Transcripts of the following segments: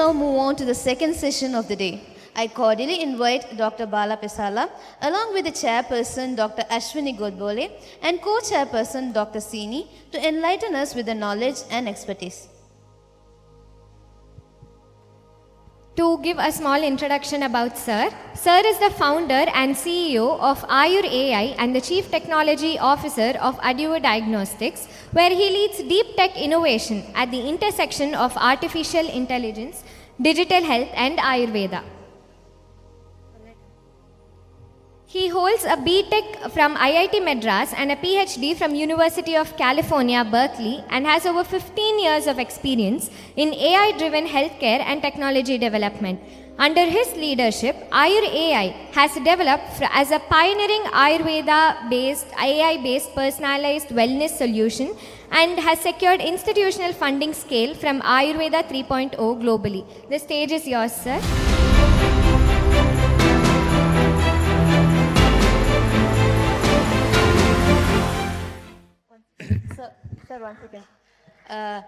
now move on to the second session of the day. I cordially invite Dr. Bala Pesala, along with the chairperson Dr. Ashwini Godbole and co-chairperson Dr. Sini, to enlighten us with the knowledge and expertise. To give a small introduction about Sir. Sir is the founder and CEO of Ayur AI and the Chief Technology Officer of Ayurveda Diagnostics, where he leads deep tech innovation at the intersection of artificial intelligence, digital health and Ayurveda. He holds a B.Tech from IIT Madras and a PhD from University of California, Berkeley, and has over 15 years of experience in AI-driven healthcare and technology development. Under his leadership, Ayur AI has developed as a pioneering Ayurveda-based, AI-based personalized wellness solution and has secured institutional funding scale from Ayurveda 3.0 globally. The stage is yours, sir. Sir, one second.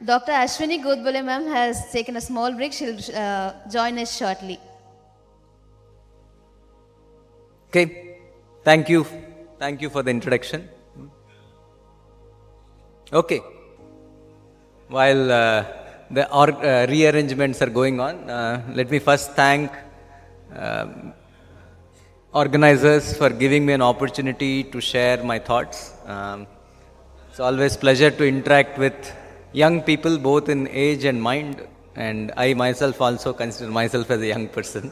Dr. Ashwini Godbole ma'am has taken a small break. She'll join us shortly. Okay, thank you. Thank you for the introduction. Okay, while the rearrangements are going on, let me first thank organizers for giving me an opportunity to share my thoughts. It's always a pleasure to interact with young people, both in age and mind, and I myself also consider myself as a young person.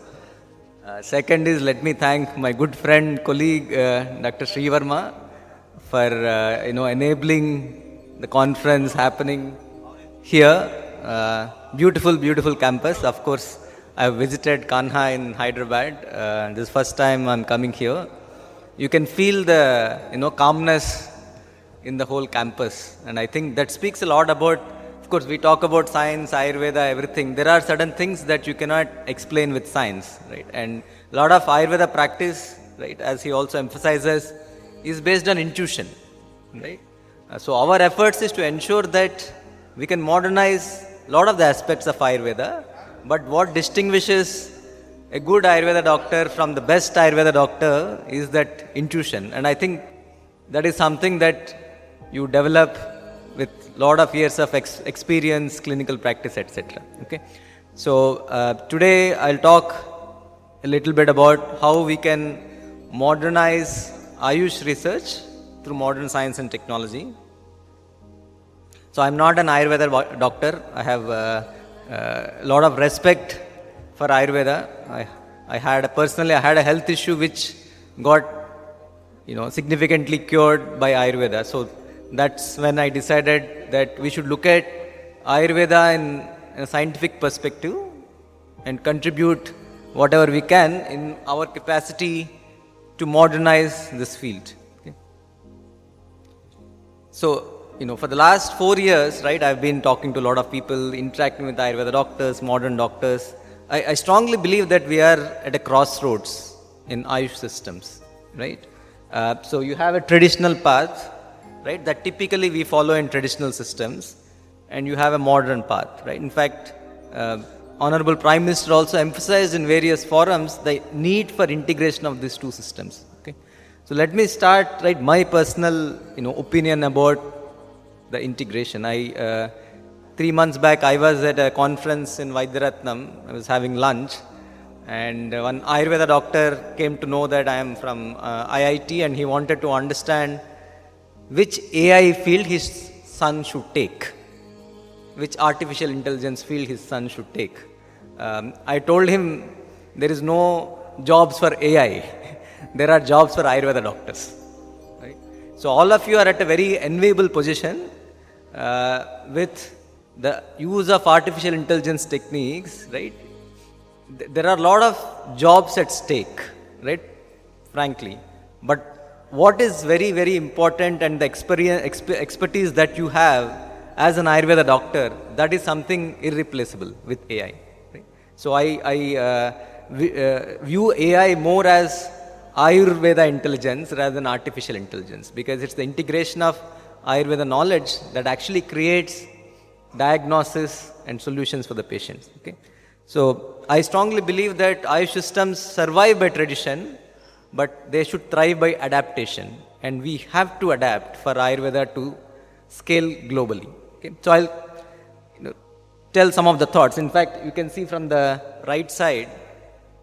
Second is, let me thank my good friend, colleague, Dr.Shree Varma, for enabling the conference happening here. Beautiful, beautiful campus. Of course, I have visited Kanha in Hyderabad. This is first time I'm coming here. You can feel the calmness in the whole campus, and I think that speaks a lot about, of course we talk about science, Ayurveda, everything. There are certain things that you cannot explain with science, right? And a lot of Ayurveda practice, right, as he also emphasizes, is based on intuition, right? So our efforts is to ensure that we can modernize a lot of the aspects of Ayurveda, but what distinguishes a good Ayurveda doctor from the best Ayurveda doctor is that intuition, and I think that is something that you develop with a lot of years of experience, clinical practice, etc. Okay, so today I'll talk a little bit about how we can modernize Ayush research through modern science and technology. So I'm not an Ayurveda doctor. I have a lot of respect for Ayurveda. I had a health issue which got significantly cured by Ayurveda. So that's when I decided that we should look at Ayurveda in a scientific perspective and contribute whatever we can in our capacity to modernize this field. Okay. So, for the last 4 years, right, I've been talking to a lot of people, interacting with Ayurveda doctors, modern doctors. I strongly believe that we are at a crossroads in Ayush systems, right? So you have a traditional path, right, that typically we follow in traditional systems, and you have a modern path, right? In fact, Honorable Prime Minister also emphasized in various forums the need for integration of these two systems. Okay, so let me start, right, my personal opinion about the integration. 3 months back I was at a conference in Vaidyaratnam. I was having lunch, and one Ayurveda doctor came to know that I am from IIT, and he wanted to understand which AI field his son should take, which artificial intelligence field his son should take. I told him there is no jobs for AI, there are jobs for Ayurveda doctors. Right? So all of you are at a very enviable position with the use of artificial intelligence techniques, right? There are a lot of jobs at stake, right? Frankly, but what is very, very important, and the expertise that you have as an Ayurveda doctor, that is something irreplaceable with AI. Right? So I view AI more as Ayurveda intelligence rather than artificial intelligence, because it's the integration of Ayurveda knowledge that actually creates diagnosis and solutions for the patients. Okay? So I strongly believe that Ayush systems survive by tradition, but they should thrive by adaptation. And we have to adapt for Ayurveda to scale globally. Okay? So I'll tell some of the thoughts. In fact, you can see from the right side,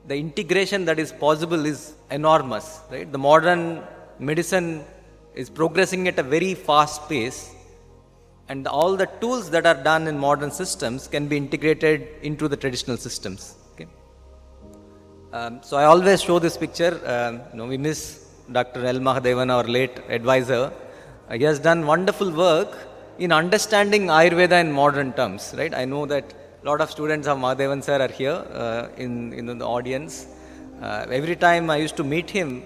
the integration that is possible is enormous. Right? The modern medicine is progressing at a very fast pace, and all the tools that are done in modern systems can be integrated into the traditional systems. Okay? So I always show this picture. We miss Dr. L. Mahadevan, our late advisor. He has done wonderful work in understanding Ayurveda in modern terms. Right? I know that a lot of students of Mahadevan sir are here in the audience. Every time I used to meet him,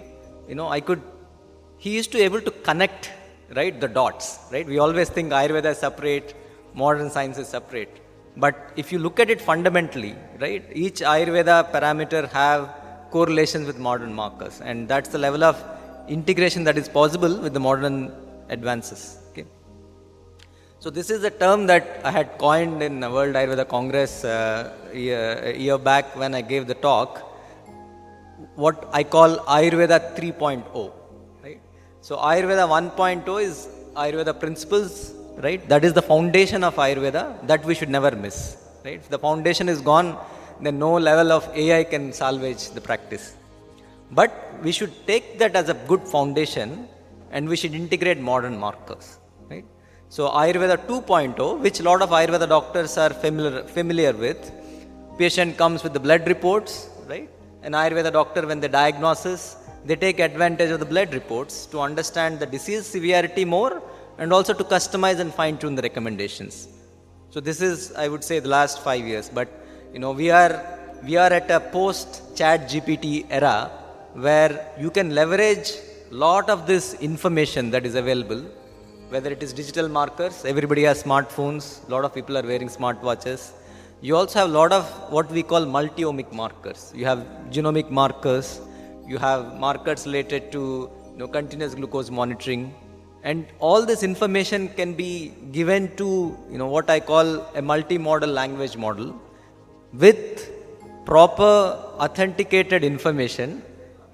he used to be able to connect, right, the dots, right? We always think Ayurveda is separate, modern science is separate. But if you look at it fundamentally, right, each Ayurveda parameter have correlations with modern markers, and that's the level of integration that is possible with the modern advances. Okay? So this is a term that I had coined in the World Ayurveda Congress a year back when I gave the talk, what I call Ayurveda 3.0. So Ayurveda 1.0 is Ayurveda principles, right? That is the foundation of Ayurveda that we should never miss, right? If the foundation is gone, then no level of AI can salvage the practice. But we should take that as a good foundation, and we should integrate modern markers, right? So Ayurveda 2.0, which a lot of Ayurveda doctors are familiar with, patient comes with the blood reports, right? An Ayurveda doctor, when they diagnose, they take advantage of the blood reports to understand the disease severity more, and also to customize and fine tune the recommendations. So this is, I would say, the last 5 years. But we are at a post Chat GPT era where you can leverage lot of this information that is available, whether it is digital markers. Everybody has smartphones. A lot of people are wearing smartwatches. You also have a lot of what we call multi-omic markers. You have genomic markers. You have markers related to continuous glucose monitoring, and all this information can be given to what I call a multi-modal language model with proper authenticated information,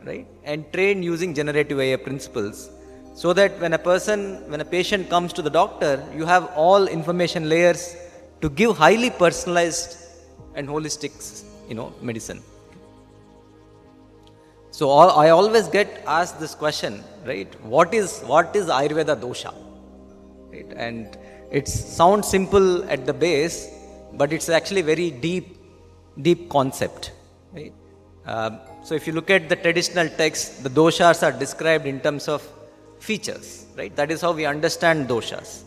right, and trained using generative AI principles, so that when a patient comes to the doctor, you have all information layers to give highly personalized and holistic medicine. So I always get asked this question, right? What is Ayurveda dosha? Right? And it sounds simple at the base, but it's actually very deep concept. Right? So if you look at the traditional text, the doshas are described in terms of features. Right? That is how we understand doshas.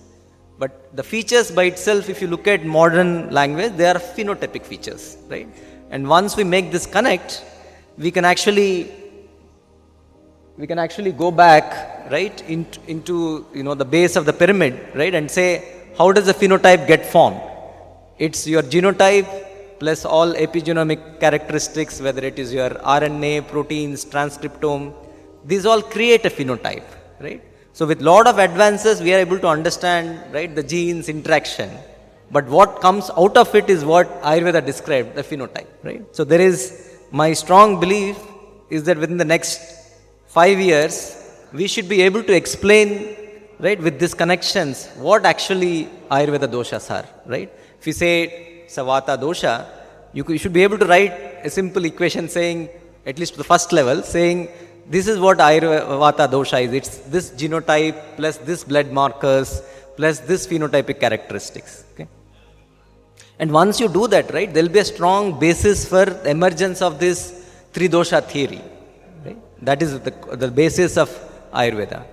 But the features by itself, if you look at modern language, they are phenotypic features. Right? And once we make this connect, we can actually go back, right, into the base of the pyramid, right, and say, how does a phenotype get formed? It's your genotype plus all epigenomic characteristics, whether it is your RNA, proteins, transcriptome. These all create a phenotype, right? So with lot of advances, we are able to understand, right, the genes interaction. But what comes out of it is what Ayurveda described, the phenotype, right? So there is, my strong belief is that within the next 5 years, we should be able to explain, right, with these connections, what actually Ayurveda doshas are, right? If you say it's a Vata dosha, you should be able to write a simple equation saying, at least to the first level, saying this is what Vata dosha is. It's this genotype plus this blood markers plus this phenotypic characteristics. Okay? And once you do that, right, there will be a strong basis for the emergence of this three dosha theory. Right? That is the basis of Ayurveda.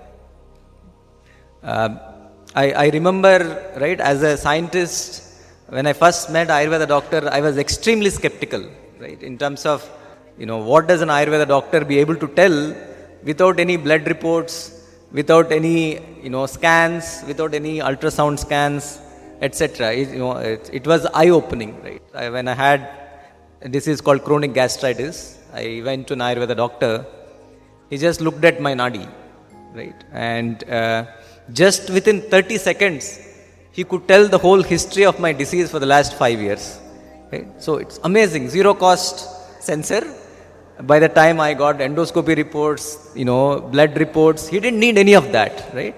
I remember, right, as a scientist, when I first met Ayurveda doctor, I was extremely skeptical, right, in terms of, what does an Ayurveda doctor be able to tell without any blood reports, without any, scans, without any ultrasound scans, etc. It was eye-opening, right. When I had a disease called chronic gastritis, I went to an Ayurveda doctor. He just looked at my nadi, right, and just within 30 seconds, he could tell the whole history of my disease for the last 5 years. Right? So it's amazing, zero cost sensor. By the time I got endoscopy reports, blood reports, he didn't need any of that, right?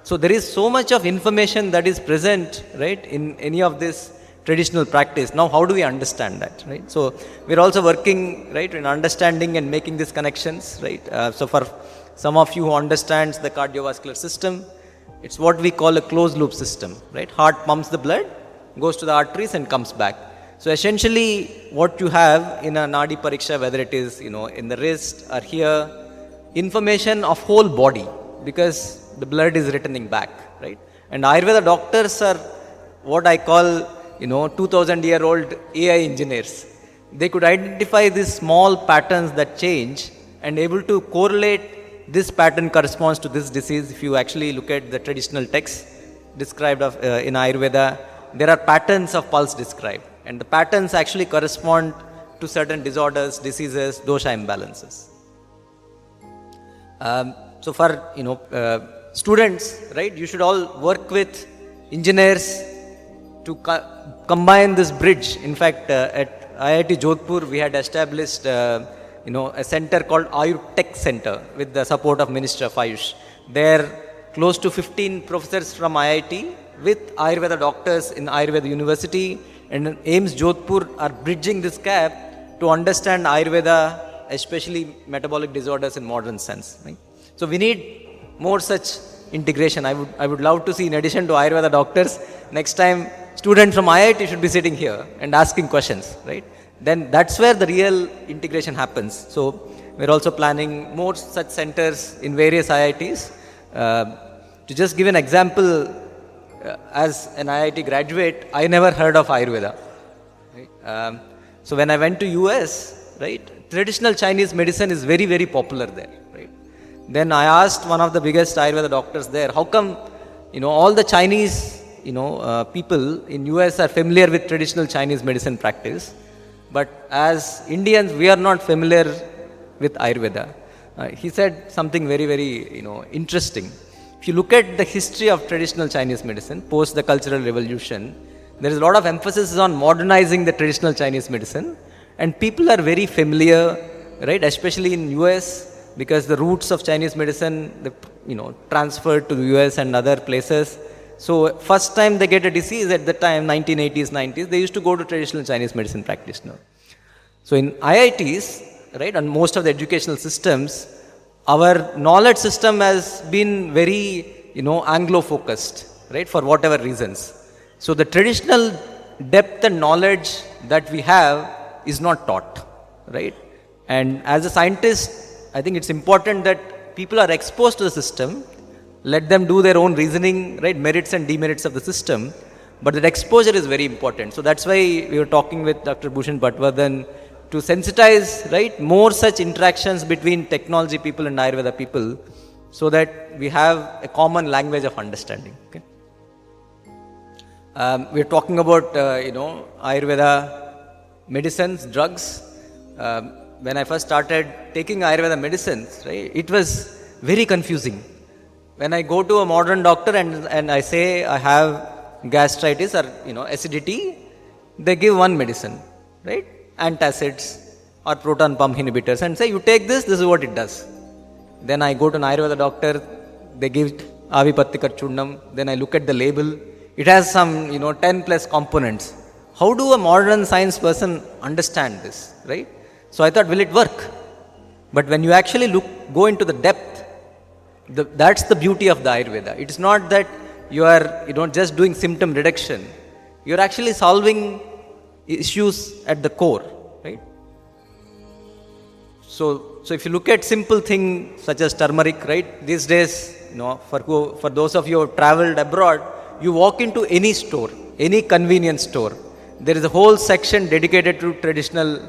So there is so much of information that is present, right, in any of this traditional practice. Now, how do we understand that, right? So we're also working, right, in understanding and making these connections, right? So for some of you who understands the cardiovascular system, it's what we call a closed loop system, right? Heart pumps the blood, goes to the arteries and comes back. So essentially what you have in a Nadi Pariksha, whether it is, in the wrist or here, information of whole body, because the blood is returning back, right? And Ayurveda doctors are what I call, 2000-year-old AI engineers. They could identify these small patterns that change and able to correlate this pattern corresponds to this disease. If you actually look at the traditional texts described in Ayurveda, there are patterns of pulse described. And the patterns actually correspond to certain disorders, diseases, dosha imbalances. So for, students, right, you should all work with engineers to combine this bridge. In fact, at IIT Jodhpur, we had established, a center called Ayurveda Tech Center with the support of Minister of Ayush. There, close to 15 professors from IIT with Ayurveda doctors in Ayurveda University and AIMS Jodhpur are bridging this gap to understand Ayurveda, especially metabolic disorders in modern sense. Right? So we need more such integration. I would love to see, in addition to Ayurveda doctors, next time students from IIT should be sitting here and asking questions, right? Then that's where the real integration happens. So we're also planning more such centers in various IITs. To just give an example, as an IIT graduate, I never heard of Ayurveda. Right? So when I went to US, right, traditional Chinese medicine is very, very popular there. Right? Then I asked one of the biggest Ayurveda doctors there, how come, all the Chinese, people in US are familiar with traditional Chinese medicine practice, but as Indians, we are not familiar with Ayurveda. He said something very, very, interesting. If you look at the history of traditional Chinese medicine, post the Cultural Revolution, there is a lot of emphasis on modernizing the traditional Chinese medicine, and people are very familiar, right, especially in US, because the roots of Chinese medicine, transferred to the US and other places. So first time they get a disease at the time, 1980s, 90s, they used to go to traditional Chinese medicine practitioner. So in IITs, right, and most of the educational systems, our knowledge system has been very, Anglo-focused, right, for whatever reasons. So the traditional depth and knowledge that we have is not taught, right? And as a scientist, I think it's important that people are exposed to the system, let them do their own reasoning, right, merits and demerits of the system, but that exposure is very important. So that's why we were talking with Dr. Bhushan Patwardhan to sensitize, right, more such interactions between technology people and Ayurveda people so that we have a common language of understanding. Okay? We're talking about, Ayurveda medicines, drugs. When I first started taking Ayurveda medicines, right, it was very confusing. When I go to a modern doctor and I say I have gastritis or, acidity, they give one medicine, right? Antacids or proton pump inhibitors and say, you take this is what it does. Then I go to an Ayurveda doctor, they give Avipattikar Churnam, then I look at the label, it has some, 10 plus components. How do a modern science person understand this, right? So I thought, will it work? But when you actually go into the depth, that's the beauty of the Ayurveda. It's not that you are, just doing symptom reduction. You're actually solving issues at the core, right? So if you look at simple things such as turmeric, right? These days, for those of you who have traveled abroad, you walk into any store, any convenience store. There is a whole section dedicated to traditional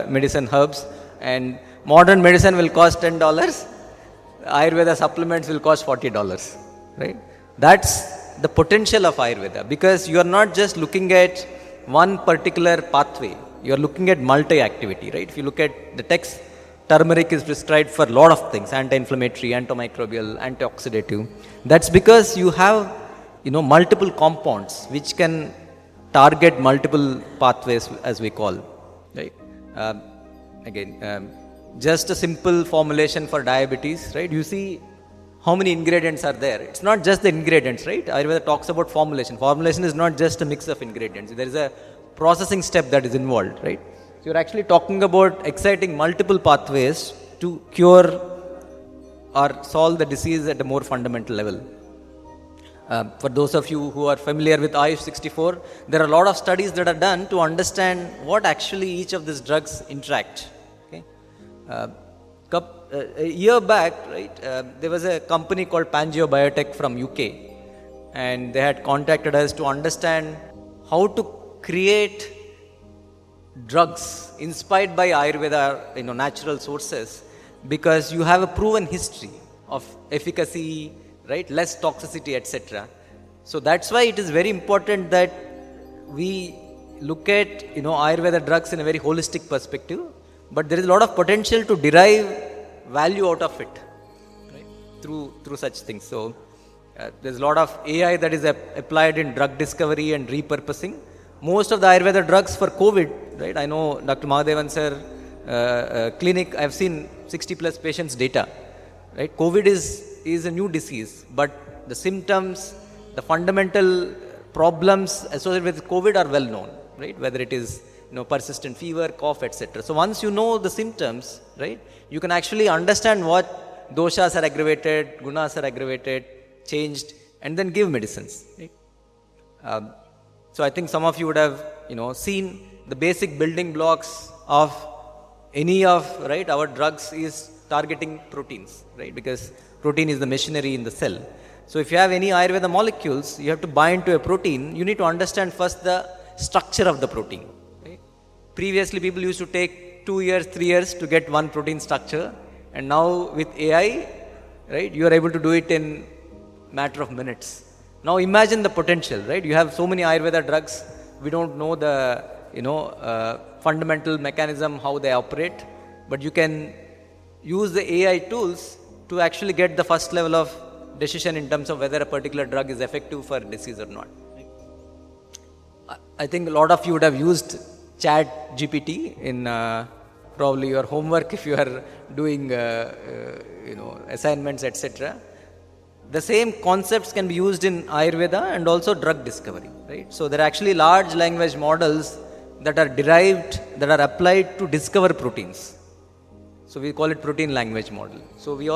medicine herbs, and modern medicine will cost $10. Ayurveda supplements will cost $40, right? That's the potential of Ayurveda, because you are not just looking at one particular pathway, you are looking at multi-activity, right? If you look at the text, turmeric is prescribed for a lot of things, anti-inflammatory, antimicrobial, antioxidative. That's because you have, multiple compounds which can target multiple pathways, as we call, right? Just a simple formulation for diabetes, right? You see how many ingredients are there. It's not just the ingredients, right? Ayurveda talks about formulation. Formulation is not just a mix of ingredients. There is a processing step that is involved, right? So you're actually talking about exciting multiple pathways to cure or solve the disease at a more fundamental level. For those of you who are familiar with Ayush 64, there are a lot of studies that are done to understand what actually each of these drugs interact. Okay? A year back, right, there was a company called Pangeo Biotech from UK, and they had contacted us to understand how to create drugs inspired by Ayurveda, natural sources, because you have a proven history of efficacy, right, less toxicity, etc. So that's why it is very important that we look at Ayurveda drugs in a very holistic perspective, but there is a lot of potential to derive value out of it, right, through such things. So there's a lot of AI that is applied in drug discovery and repurposing. Most of the Ayurveda drugs for COVID, right, I know Dr. Mahadevan sir clinic, I've seen 60 plus patients data, right? COVID is a new disease, but the symptoms, the fundamental problems associated with COVID are well known, right? Whether it is persistent fever, cough, etc. So once you know the symptoms, right, you can actually understand what doshas are aggravated, gunas are aggravated, changed, and then give medicines. Right? So I think some of you would have seen the basic building blocks of any of our drugs is targeting proteins, right? Because protein is the machinery in the cell. So if you have any Ayurveda molecules, you have to bind to a protein. You need to understand first the structure of the protein. Right? Previously, people used to take 2 years, 3 years to get one protein structure, and now with AI, right, you are able to do it in matter of minutes. Now imagine the potential, right? You have so many Ayurveda drugs. We don't know the fundamental mechanism how they operate, but you can use the AI tools to actually get the first level of decision in terms of whether a particular drug is effective for disease or not. I think a lot of you would have used Chat GPT in probably your homework if you are doing assignments, etc. The same concepts can be used in Ayurveda and also drug discovery, right? So there are actually large language models that are derived, that are applied to discover proteins. So we call it protein language model. So we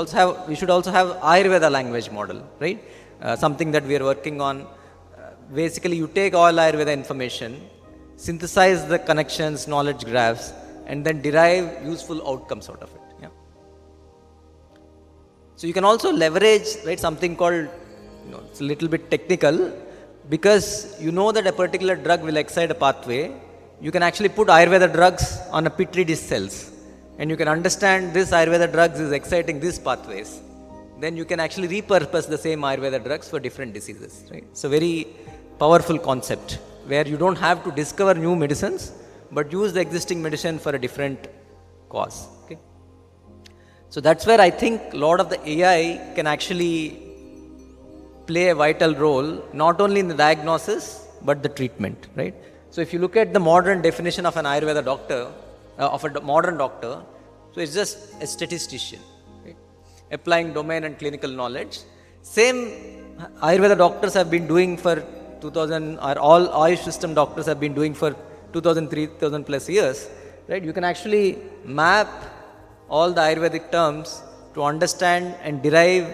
should also have Ayurveda language model, right? Something that we are working on. Basically, you take all Ayurveda information, synthesize the connections, knowledge graphs, and then derive useful outcomes out of it. Yeah. So you can also leverage, right, something called, it's a little bit technical, because you know that a particular drug will excite a pathway. You can actually put Ayurveda drugs on a petri dish cells, and you can understand this Ayurveda drugs is exciting these pathways. Then you can actually repurpose the same Ayurveda drugs for different diseases. Right? It's a very powerful concept where you don't have to discover new medicines, but use the existing medicine for a different cause. Okay? So that's where I think a lot of the AI can actually play a vital role, not only in the diagnosis, but the treatment. Right? So if you look at the modern definition of an Ayurveda doctor, of a modern doctor, so it's just a statistician, right? Applying domain and clinical knowledge. Same Ayurveda doctors have been doing for 2000, or all Ayush system doctors have been doing for 2000, 3000 plus years, right? You can actually map all the Ayurvedic terms to understand and derive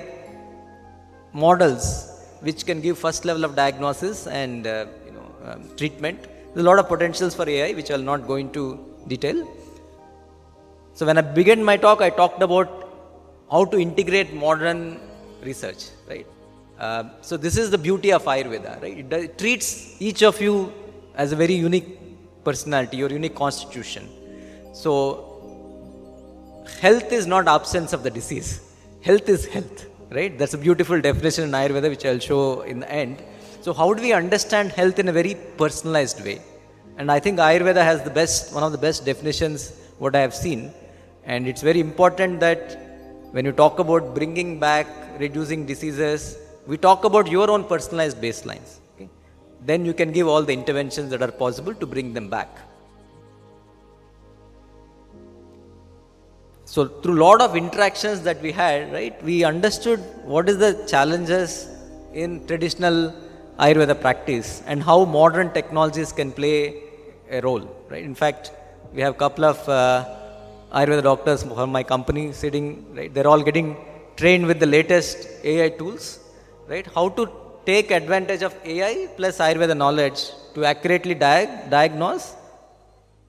models which can give first level of diagnosis and treatment. There's a lot of potentials for AI which I will not go into detail. So when I began my talk, I talked about how to integrate modern research, right? So this is the beauty of Ayurveda, right? It treats each of you as a very unique personality, your unique constitution. So health is not absence of the disease. Health is health, right? That's a beautiful definition in Ayurveda, which I'll show in the end. So how do we understand health in a very personalized way? And I think Ayurveda has one of the best definitions what I have seen. And it's very important that when you talk about bringing back, reducing diseases, we talk about your own personalized baselines. Okay? Then you can give all the interventions that are possible to bring them back. So through lot of interactions that we had, right, we understood what is the challenges in traditional Ayurveda practice and how modern technologies can play a role, right? In fact, we have a couple of Ayurveda doctors from my company sitting, right? They're all getting trained with the latest AI tools, right? How to take advantage of AI plus Ayurveda knowledge to accurately diagnose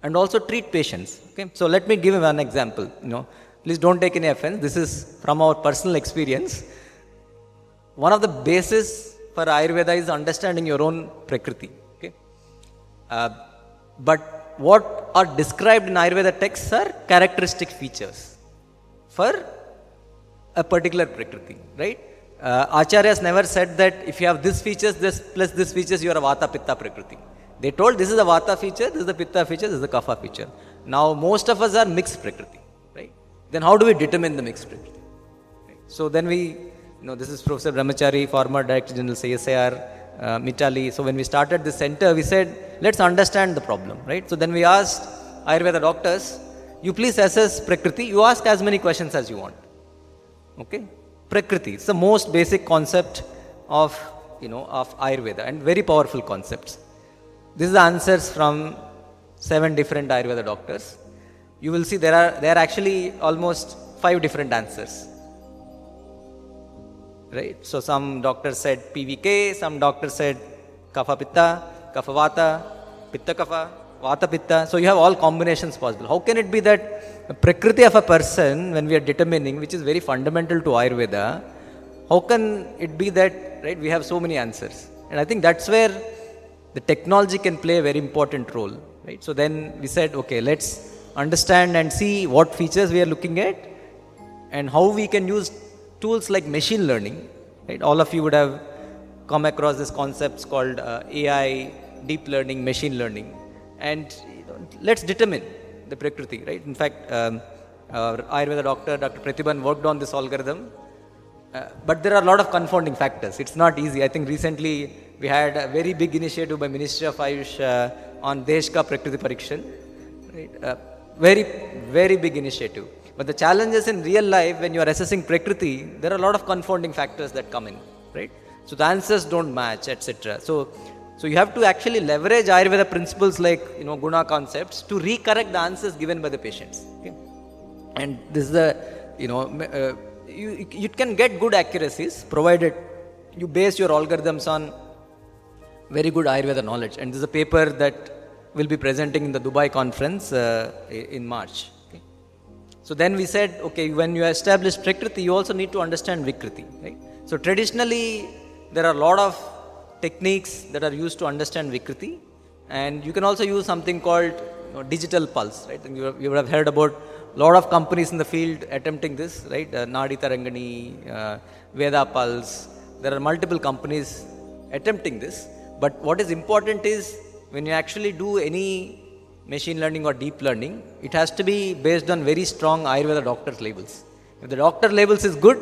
and also treat patients. Okay, so let me give you one example. Please don't take any offense. This is from our personal experience. One of the bases for Ayurveda is understanding your own Prakriti. Okay, but what are described in Ayurveda texts are characteristic features for a particular Prakriti, right? Acharyas never said that if you have this features, this plus this features, you are a Vata Pitta Prakriti. They told this is a Vata feature, this is the Pitta feature, this is the Kapha feature. Now most of us are mixed Prakriti, right? Then how do we determine the mixed Prakriti? Right? So then this is Professor Brahmachari, former Director General CSIR, Mitali. So when we started this center, we said, let's understand the problem, right? So then we asked Ayurveda doctors, you please assess Prakriti, you ask as many questions as you want. Okay? Prakriti, it's the most basic concept of Ayurveda and very powerful concepts. This is the answers from 7 different Ayurveda doctors. You will see there are actually almost 5 different answers. Right? So some doctors said PVK, some doctors said Kapha Pitta, Kapha Vata, Pitta Kapha, Vata Pitta. So you have all combinations possible. How can it be that the Prakriti of a person, when we are determining, which is very fundamental to Ayurveda, how can it be that, right, we have so many answers? And I think that's where the technology can play a very important role, right? So then we said, okay, let's understand and see what features we are looking at and how we can use tools like machine learning, right? All of you would have come across these concepts called AI, deep learning, machine learning, and let's determine the Prakriti, right? In fact, our Ayurveda doctor, Dr. Pratibhan, worked on this algorithm, but there are a lot of confounding factors. It's not easy. I think recently we had a very big initiative by Ministry of Ayush on Desh Ka Prakriti Parikshan, right? Very, very big initiative. But the challenges in real life, when you are assessing Prakriti, there are a lot of confounding factors that come in, right? So the answers don't match, etc. So you have to actually leverage Ayurveda principles like Guna concepts to recorrect the answers given by the patients. Okay? And this is the you can get good accuracies provided you base your algorithms on very good Ayurveda knowledge. And this is a paper that will be presenting in the Dubai conference in March. Okay? So then we said, okay, when you establish Prakriti, you also need to understand Vikriti. Right? So traditionally, there are a lot of techniques that are used to understand Vikriti, and you can also use something called digital pulse. Right? And you would have heard about a lot of companies in the field attempting this. Right? Nadi Tarangani, Veda Pulse. There are multiple companies attempting this. But what is important is when you actually do any machine learning or deep learning, it has to be based on very strong Ayurveda doctor's labels. If the doctor labels is good,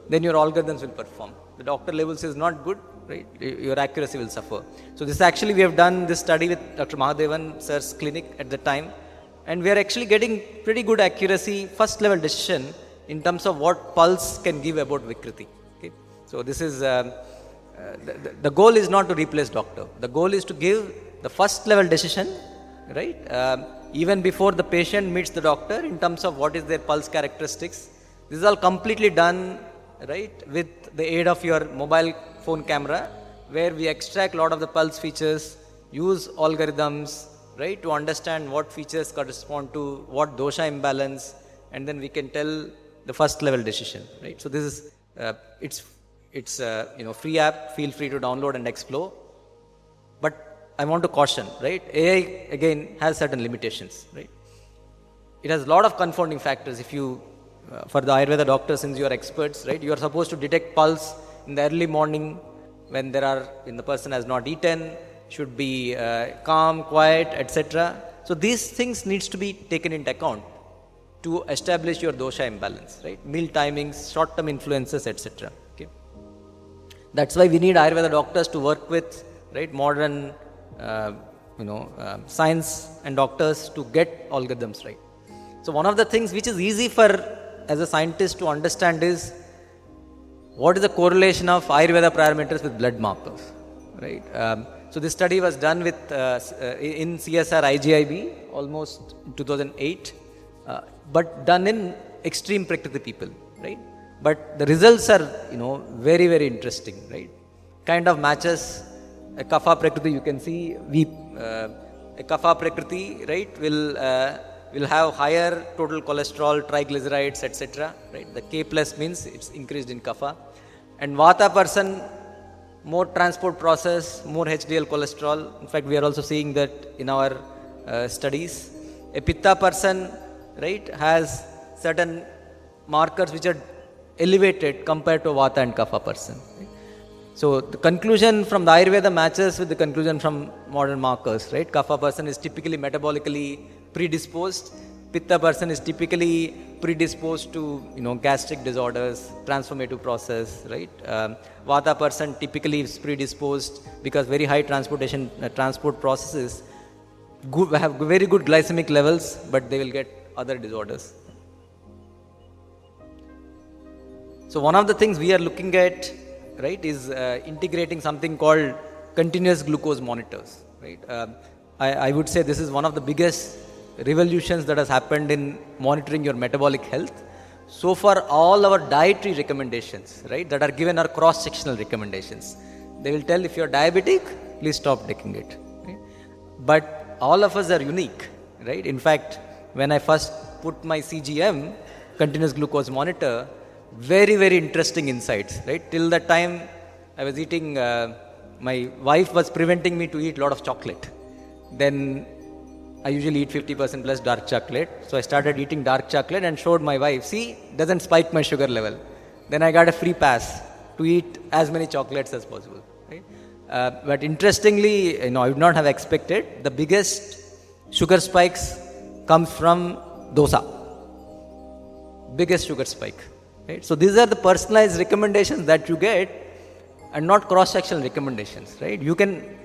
then your algorithms will perform. The doctor labels is not good, right? Your accuracy will suffer. So this actually, we have done this study with Dr. Mahadevan sir's clinic at the time, and we are actually getting pretty good accuracy, first level decision in terms of what pulse can give about Vikriti. Okay? So this is, the goal is not to replace doctor. The goal is to give the first level decision, right? Even before the patient meets the doctor in terms of what is their pulse characteristics. This is all completely done, right, with the aid of your mobile phone camera, where we extract a lot of the pulse features, use algorithms, right, to understand what features correspond to what dosha imbalance, and then we can tell the first level decision, right? So this is, it's free app, feel free to download and explore. But I want to caution, right? AI again has certain limitations, right? It has a lot of confounding factors. If you, for the Ayurveda doctors, since you are experts, right? You are supposed to detect pulse in the early morning when the person has not eaten, should be calm, quiet, etc. So these things needs to be taken into account to establish your dosha imbalance, right? Meal timings, short-term influences, etc. Okay. That's why we need Ayurveda doctors to work with, right, modern, science and doctors to get algorithms right. So one of the things which is easy for as a scientist to understand is what is the correlation of Ayurveda parameters with blood markers, right? So this study was done with in CSR IGIB almost in 2008, but done in extreme Prakriti people, right? But the results are, very, very interesting, right? Kind of matches a Kapha Prakriti. You can see a Kapha Prakriti, right, will have higher total cholesterol, triglycerides, etc. Right? The K plus means it's increased in Kapha. And Vata person, more transport process, more HDL cholesterol. In fact, we are also seeing that in our studies. A Pitta person, right, has certain markers which are elevated compared to Vata and Kapha person. Right? So the conclusion from the Ayurveda matches with the conclusion from modern markers, right? Kapha person is typically metabolically predisposed. Pitta person is typically predisposed to, gastric disorders, transformative process, right? Vata person typically is predisposed because very high transport processes have very good glycemic levels, but they will get other disorders. So one of the things we are looking at, right, is integrating something called continuous glucose monitors, right? I would say this is one of the biggest revolutions that has happened in monitoring your metabolic health. So far, all our dietary recommendations, right, that are given are cross-sectional recommendations. They will tell if you're diabetic, please stop taking it. Right? But all of us are unique, right? In fact, when I first put my CGM, continuous glucose monitor, very, very interesting insights, right? Till that time, I was eating, my wife was preventing me to eat a lot of chocolate. Then I usually eat 50% plus dark chocolate. So I started eating dark chocolate and showed my wife, see, doesn't spike my sugar level. Then I got a free pass to eat as many chocolates as possible. Right? But interestingly, I would not have expected the biggest sugar spikes comes from dosa. Biggest sugar spike. Right? So these are the personalized recommendations that you get and not cross-sectional recommendations, right? You can,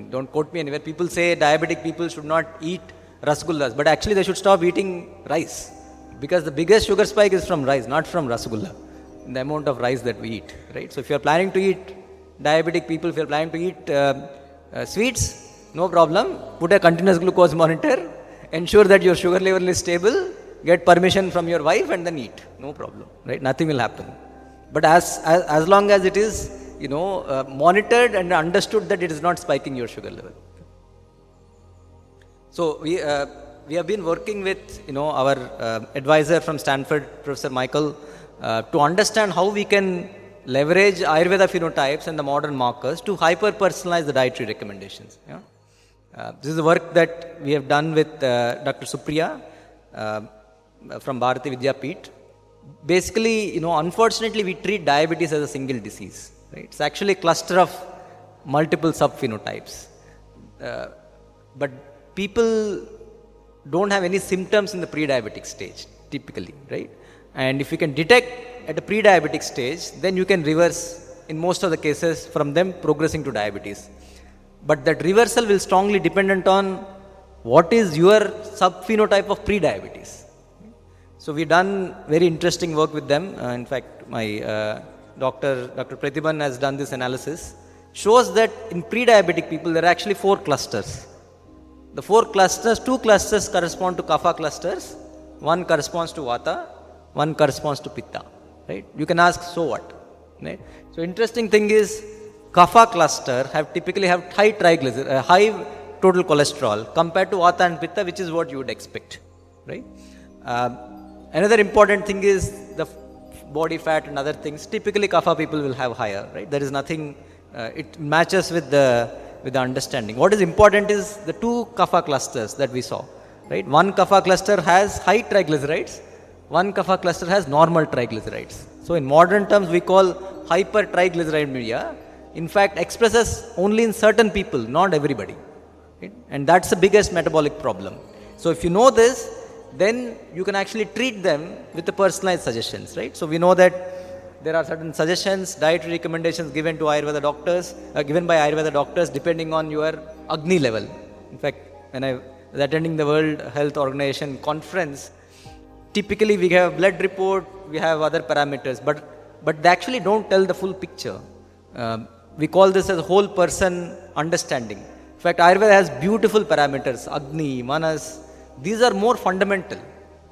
don't quote me anywhere. People say diabetic people should not eat rasgullas, but actually they should stop eating rice because the biggest sugar spike is from rice, not from rasgulla, in the amount of rice that we eat, right? So if you're planning to eat, diabetic people, if you're planning to eat sweets, no problem. Put a continuous glucose monitor, ensure that your sugar level is stable, get permission from your wife and then eat. No problem, right? Nothing will happen. But as long as it is, monitored and understood that it is not spiking your sugar level. So we have been working with, our advisor from Stanford, Professor Michael, to understand how we can leverage Ayurveda phenotypes and the modern markers to hyper-personalize the dietary recommendations. Yeah? This is the work that we have done with Dr. Supriya from Bharati Vidyapeeth. Basically, unfortunately, we treat diabetes as a single disease. Right? It's actually a cluster of multiple subphenotypes. But people don't have any symptoms in the pre-diabetic stage, typically, right? And if you can detect at a pre-diabetic stage, then you can reverse, in most of the cases, from them progressing to diabetes. But that reversal will strongly dependent on what is your subphenotype of pre-diabetes. So we've done very interesting work with them. In fact, my Dr. Pratibhan has done this analysis. Shows that in pre-diabetic people, there are actually 4 clusters. The 4 clusters, 2 clusters correspond to Kapha clusters, 1 corresponds to Vata, 1 corresponds to Pitta. Right? You can ask, so what? Right? So interesting thing is, Kapha cluster typically have high high total cholesterol compared to Vata and Pitta, which is what you would expect. Right? Another important thing is the body fat and other things. Typically, Kapha people will have higher, right? There is nothing, it matches with the understanding. What is important is the 2 Kapha clusters that we saw, right? One Kapha cluster has high triglycerides, one Kapha cluster has normal triglycerides. So in modern terms, we call hypertriglyceridemia. In fact, expresses only in certain people, not everybody. Right? And that's the biggest metabolic problem. So if you know this, then you can actually treat them with the personalized suggestions, right? So we know that There are certain suggestions, dietary recommendations given to Ayurveda doctors, given by Ayurveda doctors depending on your Agni level. In fact, when I was attending the World Health Organization conference, typically we have blood report, we have other parameters, but they actually don't tell the full picture. We call this as whole person understanding. In fact, Ayurveda has beautiful parameters, Agni, Manas. These are more fundamental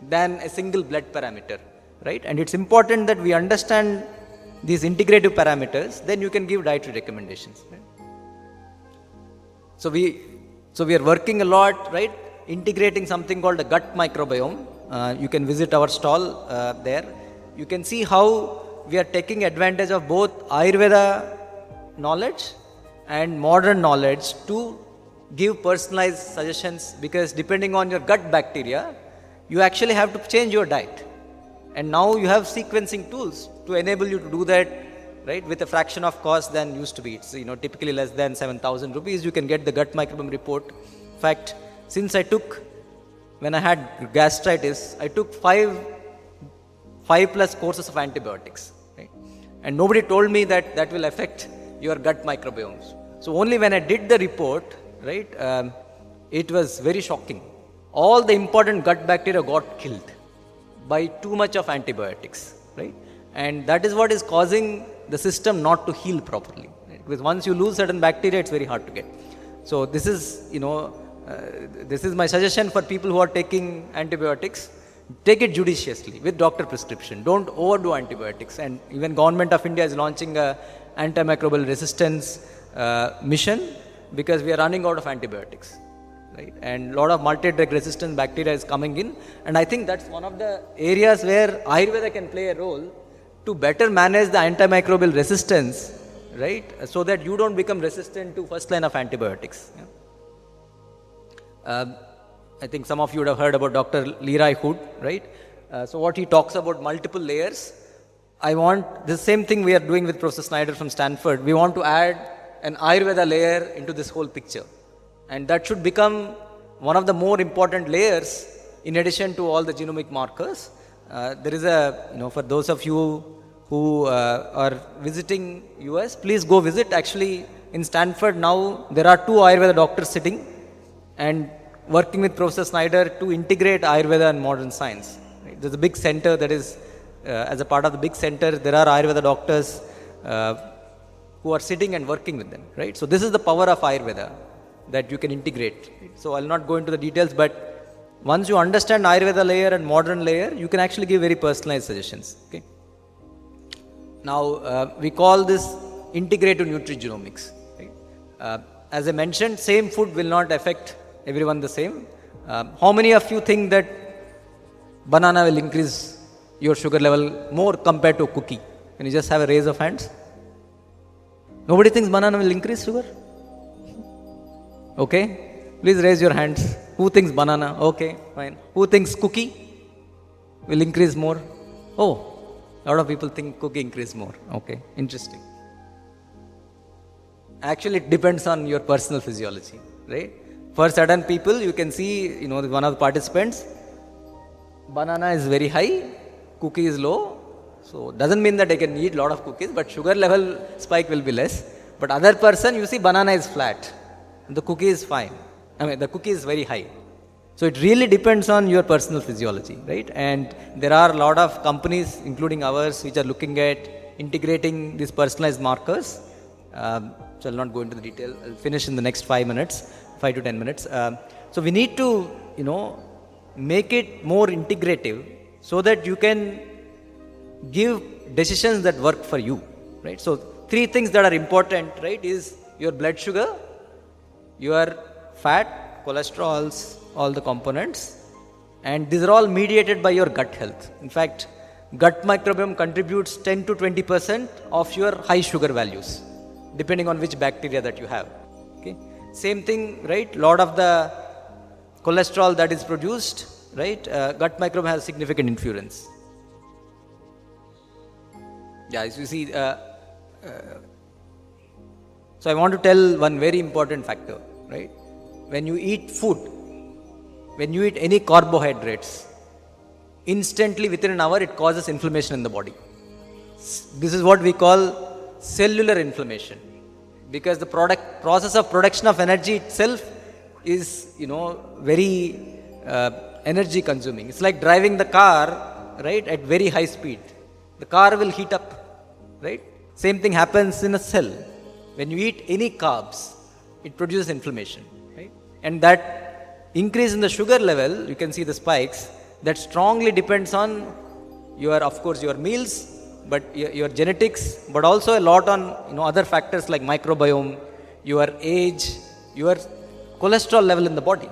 than a single blood parameter, right? And it's important that we understand these integrative parameters, then you can give dietary recommendations. Right? So we are working a lot, right? Integrating something called the gut microbiome. You can visit our stall there. You can see how we are taking advantage of both Ayurveda knowledge and modern knowledge to give personalized suggestions, because depending on your gut bacteria, you actually have to change your diet. And now you have sequencing tools to enable you to do that, right, with a fraction of cost than used to be. It's typically less than 7,000 rupees. You can get the gut microbiome report. In fact, since when I had gastritis, I took five plus courses of antibiotics, right? And nobody told me that will affect your gut microbiomes. So only when I did the report, right, it was very shocking. All the important gut bacteria got killed by too much of antibiotics, right? And that is what is causing the system not to heal properly, right? Because once you lose certain bacteria, it's very hard to get. So this is, this is my suggestion for people who are taking antibiotics. Take it judiciously with doctor prescription. Don't overdo antibiotics. And even Government of India is launching a antimicrobial resistance mission, because we are running out of antibiotics, right? And a lot of multi-drug resistant bacteria is coming in, and I think that's one of the areas where Ayurveda can play a role to better manage the antimicrobial resistance, right? So that you don't become resistant to first line of antibiotics. Yeah? I think some of you would have heard about Dr. Leroy Hood, right? So what he talks about multiple layers. I want the same thing we are doing with Professor Snyder from Stanford. We want to add an Ayurveda layer into this whole picture. And that should become one of the more important layers in addition to all the genomic markers. There is for those of you who are visiting US, please go visit. Actually, in Stanford now, there are 2 Ayurveda doctors sitting and working with Professor Snyder to integrate Ayurveda and modern science. Right? There's a big center that is, as a part of the big center, there are Ayurveda doctors who are sitting and working with them, right? So this is the power of Ayurveda, that you can integrate. Right? So I'll not go into the details, but once you understand Ayurveda layer and modern layer, you can actually give very personalized suggestions. Okay. Now we call this integrative nutrigenomics. Right? As I mentioned, same food will not affect everyone the same. How many of you think that banana will increase your sugar level more compared to cookie? Can you just have a raise of hands? Nobody thinks banana will increase sugar? Okay, please raise your hands. Who thinks banana? Okay, fine. Who thinks cookie will increase more? Oh, a lot of people think cookie increase more. Okay, interesting. Actually, it depends on your personal physiology, right? For certain people, you can see, one of the participants, banana is very high, cookie is low. So doesn't mean that I can eat a lot of cookies, but sugar level spike will be less. But other person, you see, banana is flat, and the cookie is fine. The cookie is very high. So it really depends on your personal physiology, right? And there are a lot of companies, including ours, which are looking at integrating these personalized markers. So I'll not go into the detail. I'll finish in the next 5 to 10 minutes. So we need to, make it more integrative so that you can give decisions that work for you, right? So 3 things that are important, right, is your blood sugar, your fat, cholesterols, all the components, and these are all mediated by your gut health. In fact, gut microbiome contributes 10 to 20% of your high sugar values, depending on which bacteria that you have. Okay. Same thing, right? Lot of the cholesterol that is produced, right? Gut microbiome has significant influence. Yeah, as you see, so I want to tell one very important factor, right? When you eat food, when you eat any carbohydrates, instantly within an hour it causes inflammation in the body. This is what we call cellular inflammation, because the process of production of energy itself is, very energy consuming. It's like driving the car, right, at very high speed. The car will heat up, right? Same thing happens in a cell. When you eat any carbs, it produces inflammation, right? And that increase in the sugar level, you can see the spikes, that strongly depends on of course, your meals, but your genetics, but also a lot on, other factors like microbiome, your age, your cholesterol level in the body,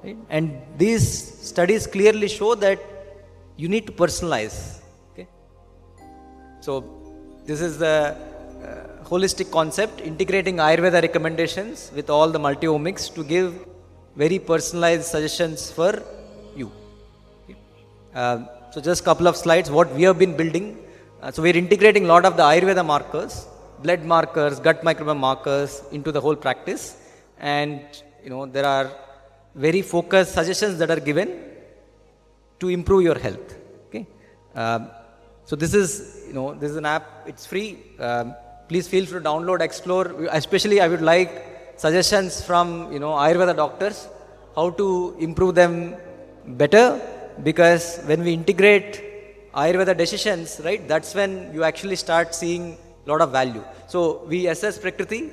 right? And these studies clearly show that you need to personalize. Okay, so this is the holistic concept, integrating Ayurveda recommendations with all the multi-omics to give very personalized suggestions for you. Okay. So just a couple of slides, what we have been building. So we are integrating a lot of the Ayurveda markers, blood markers, gut microbiome markers into the whole practice. And, there are very focused suggestions that are given to improve your health. Okay. So this is an app, it's free. Please feel free to download, explore. Especially I would like suggestions from, Ayurveda doctors, how to improve them better, because when we integrate Ayurveda decisions, right, that's when you actually start seeing a lot of value. So we assess Prakriti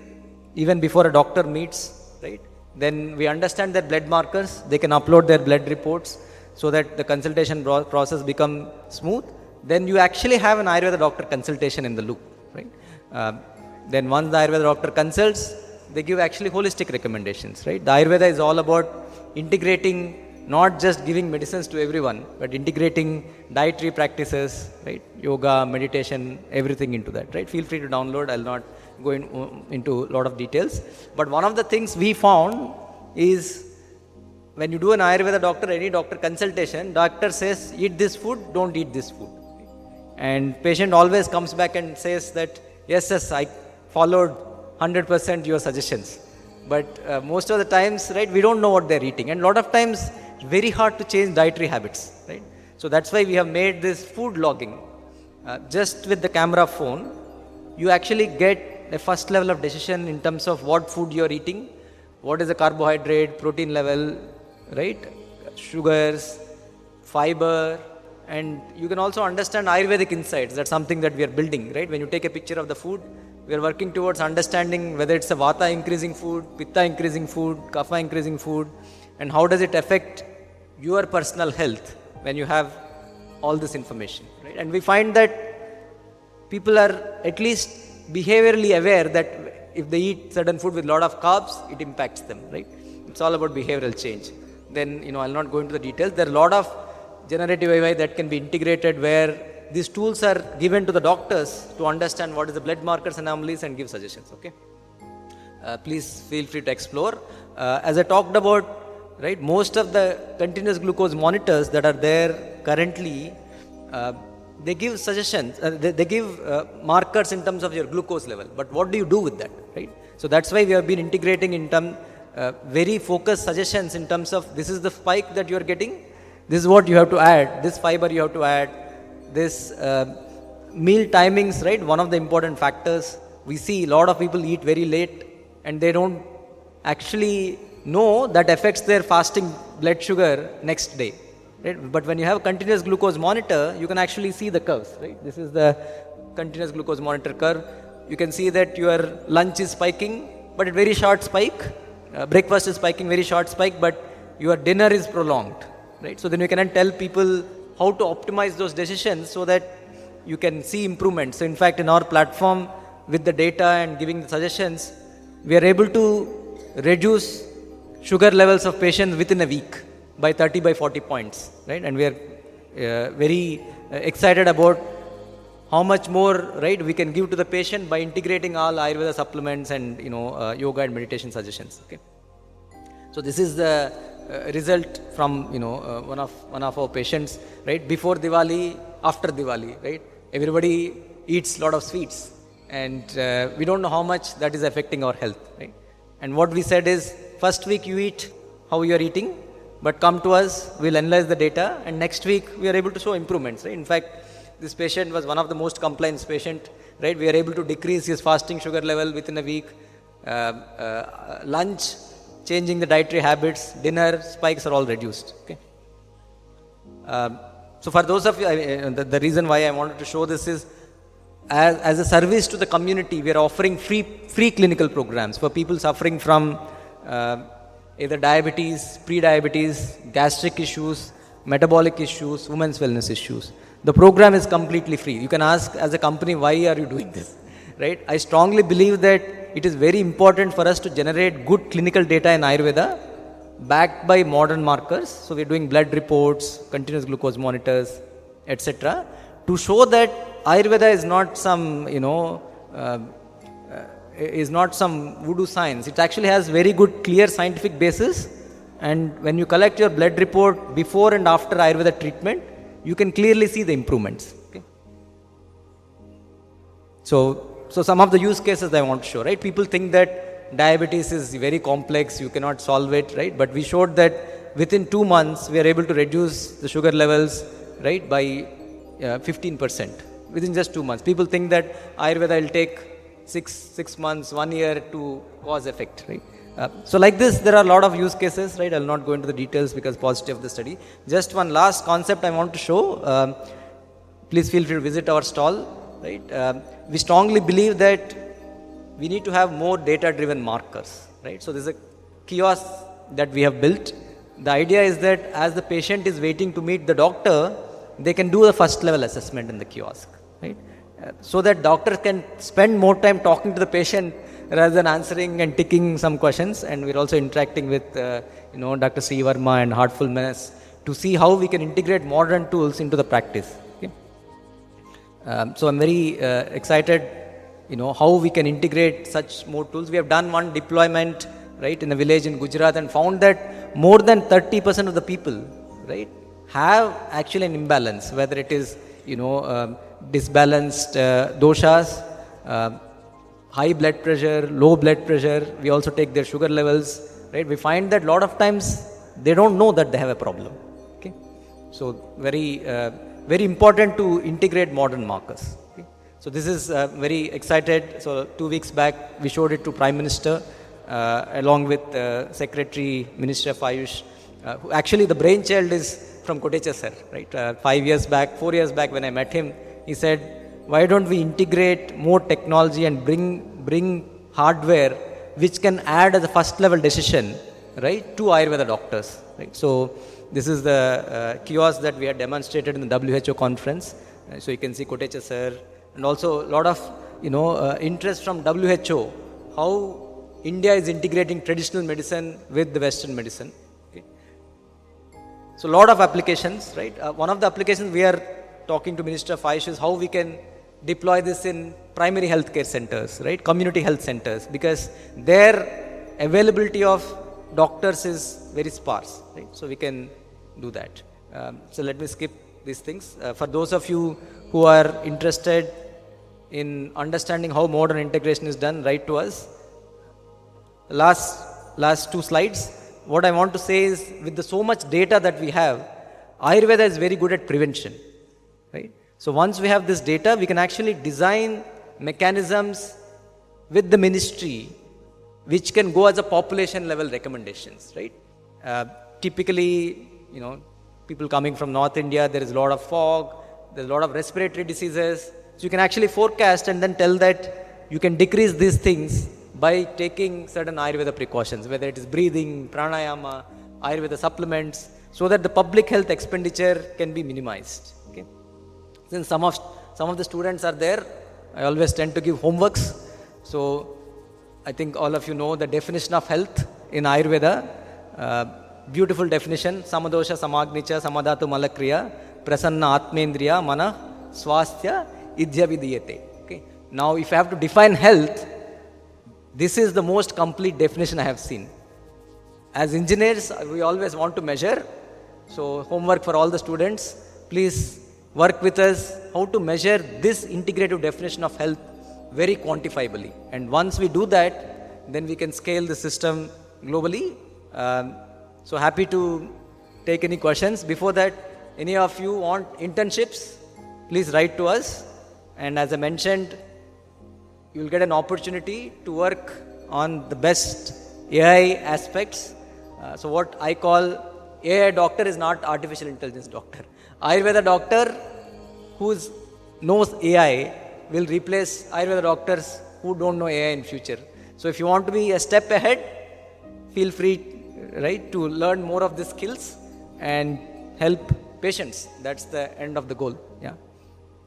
even before a doctor meets, right? Then we understand their blood markers, they can upload their blood reports so that the consultation process become smooth. Then you actually have an Ayurveda doctor consultation in the loop, right? Then once the Ayurveda doctor consults, they give actually holistic recommendations, right? The Ayurveda is all about integrating, not just giving medicines to everyone, but integrating dietary practices, right? Yoga, meditation, everything into that, right? Feel free to download. I'll not go into a lot of details. But one of the things we found is, when you do an Ayurveda doctor, any doctor consultation, doctor says, eat this food, don't eat this food. And patient always comes back and says that, yes, I followed 100% your suggestions. But most of the times, right, we don't know what they're eating. And a lot of times, it's very hard to change dietary habits, right? So that's why we have made this food logging. Just with the camera phone, you actually get a first level of decision in terms of what food you're eating, what is the carbohydrate, protein level, right? Sugars, fiber, and you can also understand Ayurvedic insights. That's something that we are building, right? When you take a picture of the food, we are working towards understanding whether it's a Vata increasing food, Pitta increasing food, Kapha increasing food, and how does it affect your personal health when you have all this information, right? And we find that people are at least behaviorally aware that if they eat certain food with a lot of carbs, it impacts them, right? It's all about behavioral change. Then, I'll not go into the details. There are a lot of generative AI that can be integrated, where these tools are given to the doctors to understand what is the blood markers anomalies and give suggestions. Okay. Please feel free to explore. As I talked about, right, most of the continuous glucose monitors that are there currently, they give suggestions, they give markers in terms of your glucose level. But what do you do with that, right? So that's why we have been integrating in terms very focused suggestions in terms of, this is the spike that you are getting, this is what you have to add, this fiber you have to add, this meal timings, right? One of the important factors. We see a lot of people eat very late and they don't actually know that affects their fasting blood sugar next day, right? But when you have a continuous glucose monitor, you can actually see the curves, right? This is the continuous glucose monitor curve. You can see that your lunch is spiking, but a very short spike. Breakfast is spiking, very short spike, but your dinner is prolonged, right? So then you can tell people how to optimize those decisions so that you can see improvements. So in fact, in our platform, with the data and giving the suggestions, we are able to reduce sugar levels of patients within a week by 30 by 40 points, right? And we are very excited about how much more, right, we can give to the patient by integrating all Ayurveda supplements and, yoga and meditation suggestions. Okay. So this is the result from, one of our patients, right? Before Diwali, after Diwali, right? Everybody eats a lot of sweets, and we don't know how much that is affecting our health, right? And what we said is, first week you eat how you are eating, but come to us, we'll analyze the data, and next week we are able to show improvements, right? In fact, this patient was one of the most compliant patient, right? We are able to decrease his fasting sugar level within a week. Lunch, changing the dietary habits, dinner spikes are all reduced. Okay. So for those of you, the reason why I wanted to show this is, as a service to the community, we are offering free clinical programs for people suffering from either diabetes, pre-diabetes, gastric issues, metabolic issues, women's wellness issues. The program is completely free. You can ask as a company, why are you doing this? Right? I strongly believe that it is very important for us to generate good clinical data in Ayurveda backed by modern markers. So we're doing blood reports, continuous glucose monitors, etc. to show that Ayurveda is not some, is not some voodoo science. It actually has very good, clear scientific basis. And when you collect your blood report before and after Ayurveda treatment, you can clearly see the improvements. Okay? So some of the use cases I want to show, right? People think that diabetes is very complex, you cannot solve it, right? But we showed that within 2 months, we are able to reduce the sugar levels, right, by 15% within just 2 months. People think that Ayurveda will take six months, 1 year to cause effect, right? So like this, there are a lot of use cases, right? I'll not go into the details because paucity of the study. Just one last concept I want to show. Please feel free to visit our stall, right? We strongly believe that we need to have more data-driven markers, right? So there's a kiosk that we have built. The idea is that as the patient is waiting to meet the doctor, they can do the first level assessment in the kiosk, right? So that doctor can spend more time talking to the patient rather than answering and ticking some questions. And we're also interacting with, Dr. Shree Varma and Heartfulness to see how we can integrate modern tools into the practice. Okay? So I'm very excited, how we can integrate such more tools. We have done one deployment, right, in a village in Gujarat and found that more than 30% of the people, right, have actually an imbalance, whether it is, disbalanced doshas, high blood pressure, low blood pressure. We also take their sugar levels, right? We find that a lot of times they don't know that they have a problem. Okay, so very important to integrate modern markers. Okay? So this is very excited. So 2 weeks back we showed it to Prime Minister along with Secretary, Minister of Ayush. Who actually the brainchild is from Kotecha sir, right? 4 years back when I met him, he said, why don't we integrate more technology and bring hardware which can add as a first level decision, right, to Ayurveda doctors, right? So this is the kiosk that we had demonstrated in the WHO conference. So you can see Kotecha sir, and also a lot of interest from WHO, how India is integrating traditional medicine with the Western medicine. Okay. So a lot of applications, right? One of the applications we are talking to Minister of Ayush is how we can deploy this in primary healthcare centers, right? Community health centers, because their availability of doctors is very sparse, right? So we can do that. So let me skip these things. For those of you who are interested in understanding how modern integration is done, write to us. Last 2 slides. What I want to say is, with so much data that we have, Ayurveda is very good at prevention, right? So once we have this data, we can actually design mechanisms with the ministry which can go as a population level recommendations, right? Typically, people coming from North India, there is a lot of fog, there's a lot of respiratory diseases. So you can actually forecast and then tell that you can decrease these things by taking certain Ayurveda precautions, whether it is breathing, pranayama, Ayurveda supplements, so that the public health expenditure can be minimized. Okay? Since some of the students are there, I always tend to give homeworks. So I think all of you know the definition of health in Ayurveda. Beautiful definition: samadosha samagnicha samadhatu malakriya prasanna atmendriya mana swastya idhya vidiyate. Okay. Now if I have to define health, this is the most complete definition I have seen. As engineers, we always want to measure. So homework for all the students, please work with us how to measure this integrative definition of health very quantifiably. And once we do that, then we can scale the system globally. So happy to take any questions. Before that, any of you want internships? please write to us. And as I mentioned, you will get an opportunity to work on the best AI aspects. So what I call AI doctor is not artificial intelligence doctor. Ayurveda doctor who knows AI will replace Ayurveda doctors who don't know AI in future. So if you want to be a step ahead, feel free, right, to learn more of the skills and help patients. That's the end of the goal. Yeah.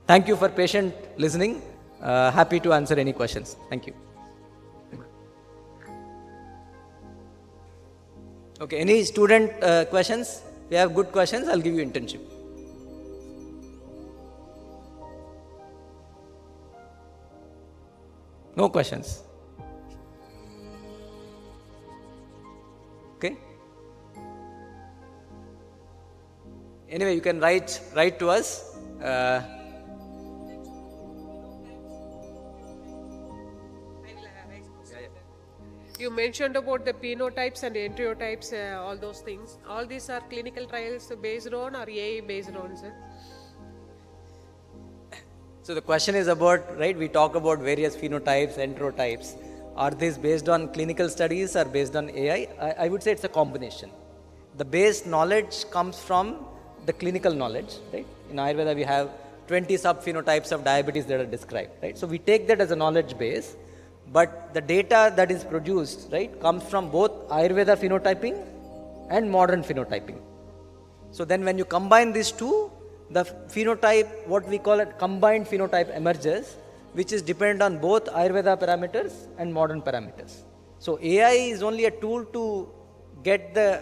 Thank you for patient listening. Happy to answer any questions. Thank you. Okay, any student questions? If you have good questions, I'll give you internship. No questions. Okay. Anyway, you can write to us. You mentioned about the phenotypes and enterotypes, all those things. All these are clinical trials based on or AI based on, sir? So the question is about, right, we talk about various phenotypes, enterotypes. Are these based on clinical studies or based on AI? I would say it's a combination. The base knowledge comes from the clinical knowledge, right? In Ayurveda, we have 20 sub-phenotypes of diabetes that are described, right? So we take that as a knowledge base, but the data that is produced, right, comes from both Ayurveda phenotyping and modern phenotyping. So then when you combine these two, the phenotype, what we call a combined phenotype emerges, which is dependent on both Ayurveda parameters and modern parameters. So AI is only a tool to get the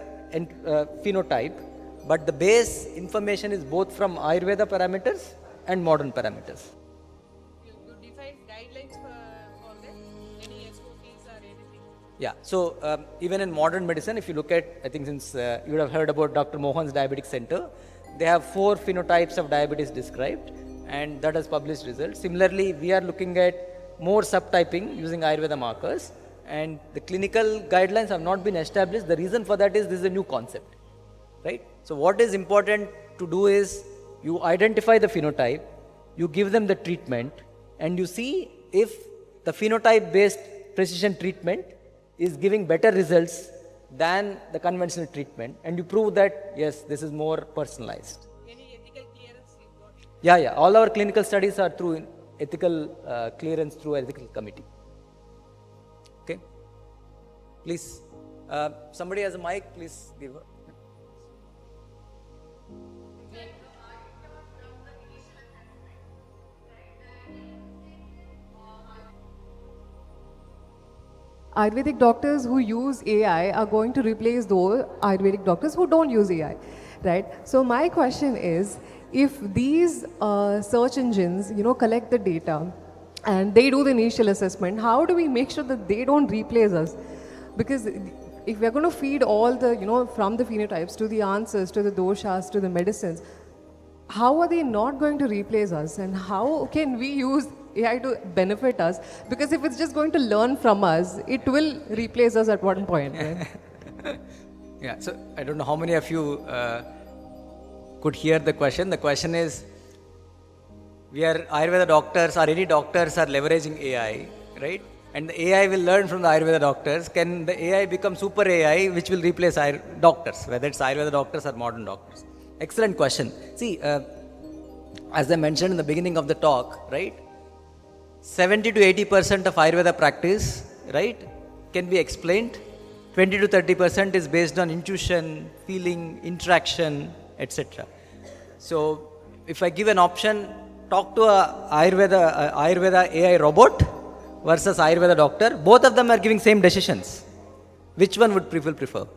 phenotype, but the base information is both from Ayurveda parameters and modern parameters. You define guidelines for that? Any SOPs or anything? Yeah, so even in modern medicine, if you look at, I think since you would have heard about Dr. Mohan's Diabetic Center, they have 4 phenotypes of diabetes described, and that has published results. Similarly, we are looking at more subtyping using Ayurveda markers, and the clinical guidelines have not been established. The reason for that is this is a new concept, right? So what is important to do is you identify the phenotype, you give them the treatment, and you see if the phenotype based precision treatment is giving better results than the conventional treatment, and you prove that yes, this is more personalized. Any ethical clearance you got? Yeah, all our clinical studies are through ethical clearance through ethical committee. Okay, please, somebody has a mic, please give her. Ayurvedic doctors who use AI are going to replace those Ayurvedic doctors who don't use AI, right? So my question is, if these search engines, collect the data and they do the initial assessment, how do we make sure that they don't replace us? Because if we're going to feed all the, from the phenotypes to the answers, to the doshas, to the medicines, how are they not going to replace us? And how can we use AI to benefit us? Because if it's just going to learn from us, it will replace us at one point, right? Yeah, so I don't know how many of you could hear the question. The question is, we are Ayurveda doctors or any doctors are leveraging AI, right? And the AI will learn from the Ayurveda doctors. Can the AI become super AI which will replace doctors, whether it's Ayurveda doctors or modern doctors? Excellent question. See, as I mentioned in the beginning of the talk, right? 70 to 80% of Ayurveda practice, right, can be explained. 20 to 30% is based on intuition, feeling, interaction, etc. So, if I give an option, talk to a Ayurveda AI robot versus Ayurveda doctor, both of them are giving same decisions. Which one would people prefer?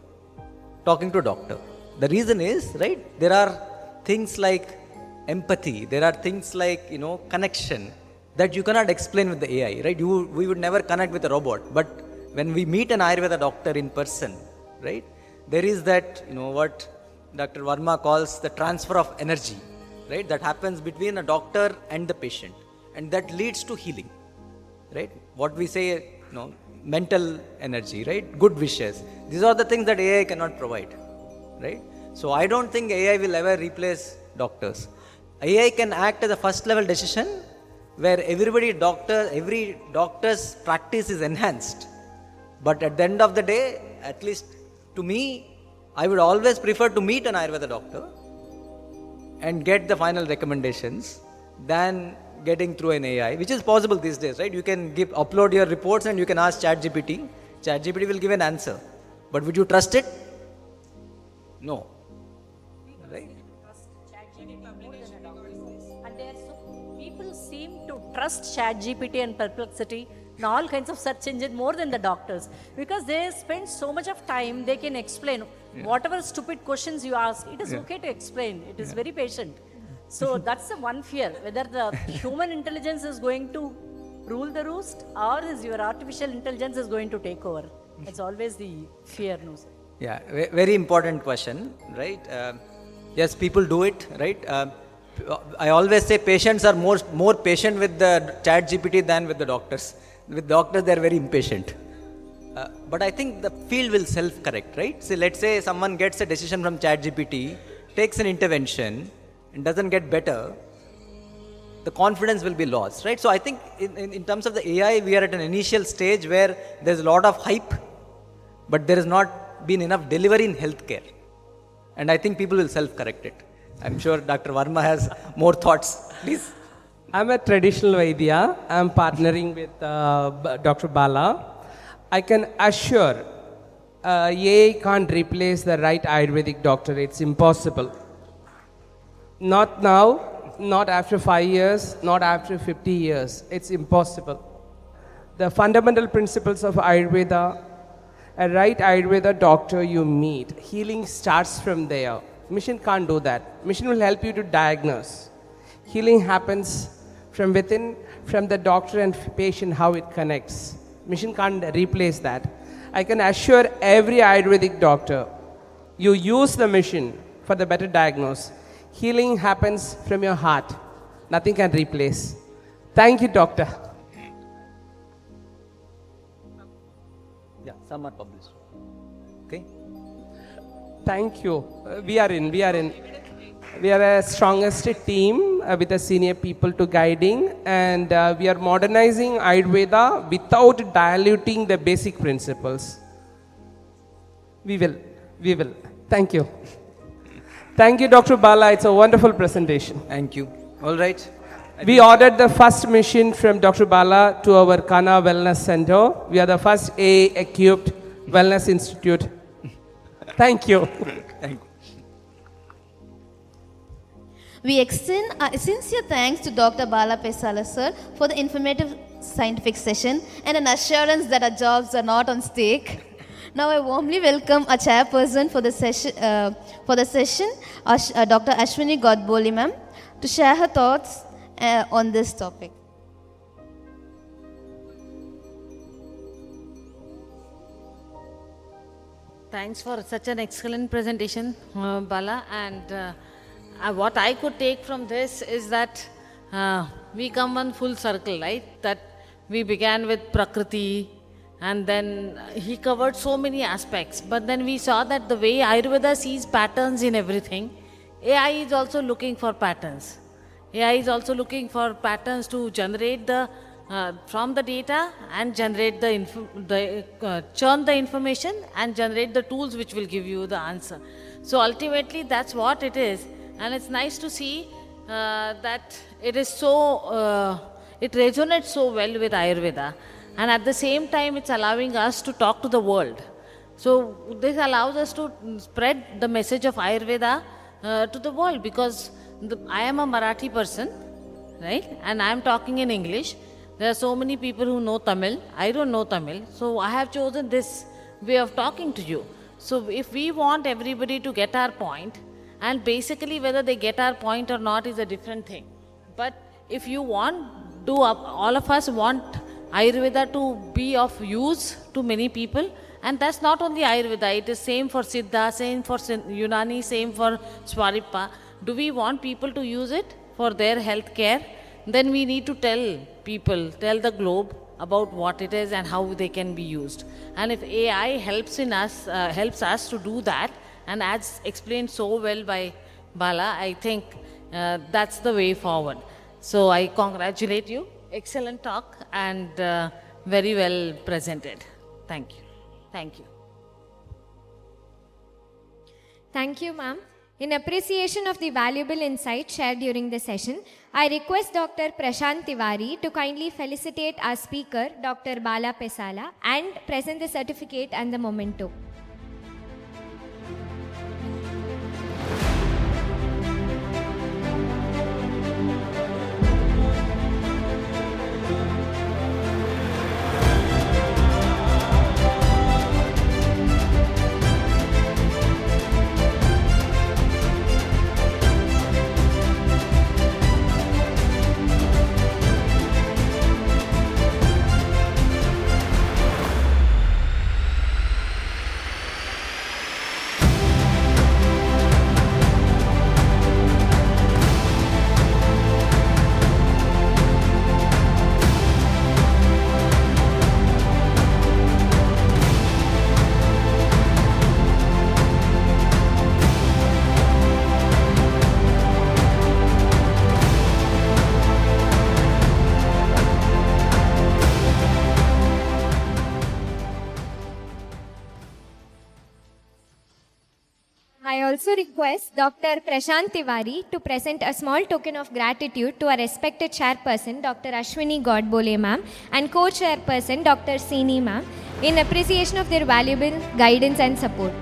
Talking to a doctor. The reason is, right, there are things like empathy, there are things like, connection that you cannot explain with the AI, right? We would never connect with a robot. But when we meet an Ayurveda doctor in person, right, there is that, what Dr. Varma calls the transfer of energy, right? That happens between a doctor and the patient. And that leads to healing, right? What we say, mental energy, right? Good wishes. These are the things that AI cannot provide, right? So I don't think AI will ever replace doctors. AI can act as a first level decision where every doctor's practice is enhanced. But at the end of the day, at least to me, I would always prefer to meet an Ayurveda doctor and get the final recommendations than getting through an AI, which is possible these days, right? You can upload your reports and you can ask ChatGPT. ChatGPT will give an answer. But would you trust it? No. Right? And people seem to trust ChatGPT and Perplexity and all kinds of search engine more than the doctors, because they spend so much of time. They can explain whatever stupid questions you ask. It is okay to explain. It is very patient. So that's the one fear, whether the human intelligence is going to rule the roost or is your artificial intelligence is going to take over. It's always the fear. No, sir. Yeah, very important question, right? Yes, people do it, right? I always say patients are more patient with the ChatGPT than with the doctors. With doctors, they are very impatient. But I think the field will self-correct, right? So let's say someone gets a decision from ChatGPT, takes an intervention, and doesn't get better, the confidence will be lost, right? So I think in terms of the AI, we are at an initial stage where there's a lot of hype, but there has not been enough delivery in healthcare. And I think people will self-correct it. I'm sure Dr. Varma has more thoughts. Please. I'm a traditional Vaidya. I'm partnering with Dr. Bala. I can assure AI can't replace the right Ayurvedic doctor. It's impossible. Not now, not after 5 years, not after 50 years. It's impossible. The fundamental principles of Ayurveda, a right Ayurveda doctor you meet, healing starts from there. Machine can't do that. Machine will help you to diagnose. Healing happens from within, from the doctor and patient, how it connects. Machine can't replace that. I can assure every Ayurvedic doctor, you use the machine for the better diagnosis. Healing happens from your heart. Nothing can replace. Thank you, doctor. Yeah, some are published. Okay. Thank you. We are a strongest team with the senior people to guiding, and we are modernizing Ayurveda without diluting the basic principles. We will. Thank you. Thank you, Dr. Bala. It's a wonderful presentation. Thank you. All right. We ordered the first machine from Dr. Bala to our Kana Wellness Center. We are the first AI-equipped wellness institute. Thank you. Thank you. We extend our sincere thanks to Dr. Bala Pesala, sir, for the informative scientific session and an assurance that our jobs are not on stake. Now I warmly welcome our chairperson for the session, Dr. Ashwini Godbole, ma'am, to share her thoughts on this topic. Thanks for such an excellent presentation, Bala. And what I could take from this is that we come on full circle, right? That we began with Prakriti, and then he covered so many aspects. But then we saw that the way Ayurveda sees patterns in everything, AI is also looking for patterns. AI is also looking for patterns to generate the from the data and generate churn the information and generate the tools which will give you the answer. So ultimately that's what it is, and it's nice to see that it is so it resonates so well with Ayurveda, and at the same time it's allowing us to talk to the world. So this allows us to spread the message of Ayurveda to the world, because I am a Marathi person, right, and I am talking in English. There are so many people who know Tamil. I don't know Tamil. So I have chosen this way of talking to you. So if we want everybody to get our point, and basically whether they get our point or not is a different thing. But if you want, all of us want Ayurveda to be of use to many people. And that's not only Ayurveda. It is same for Siddha, same for Unani, same for Swaripa. Do we want people to use it for their health care? Then we need to tell people, tell the globe about what it is and how they can be used. And if AI helps us to do that, and as explained so well by Bala, I think that's the way forward. So I congratulate you. Excellent talk and very well presented. Thank you. Thank you. Thank you, ma'am. In appreciation of the valuable insight shared during the session, I request Dr. Prashant Tiwari to kindly felicitate our speaker, Dr. Bala Pesala, and present the certificate and the memento. I also request Dr. Prashant Tiwari to present a small token of gratitude to our respected chairperson, Dr. Ashwini Godbole ma'am, and co-chairperson, Dr. Seeni ma'am, in appreciation of their valuable guidance and support.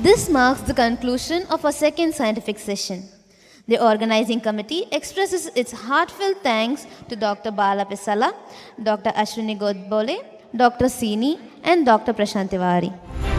This marks the conclusion of our second scientific session. The organizing committee expresses its heartfelt thanks to Dr. Bala Pesala, Dr. Ashwini Godbole, Dr. Seeni, and Dr. Prashant Tiwari.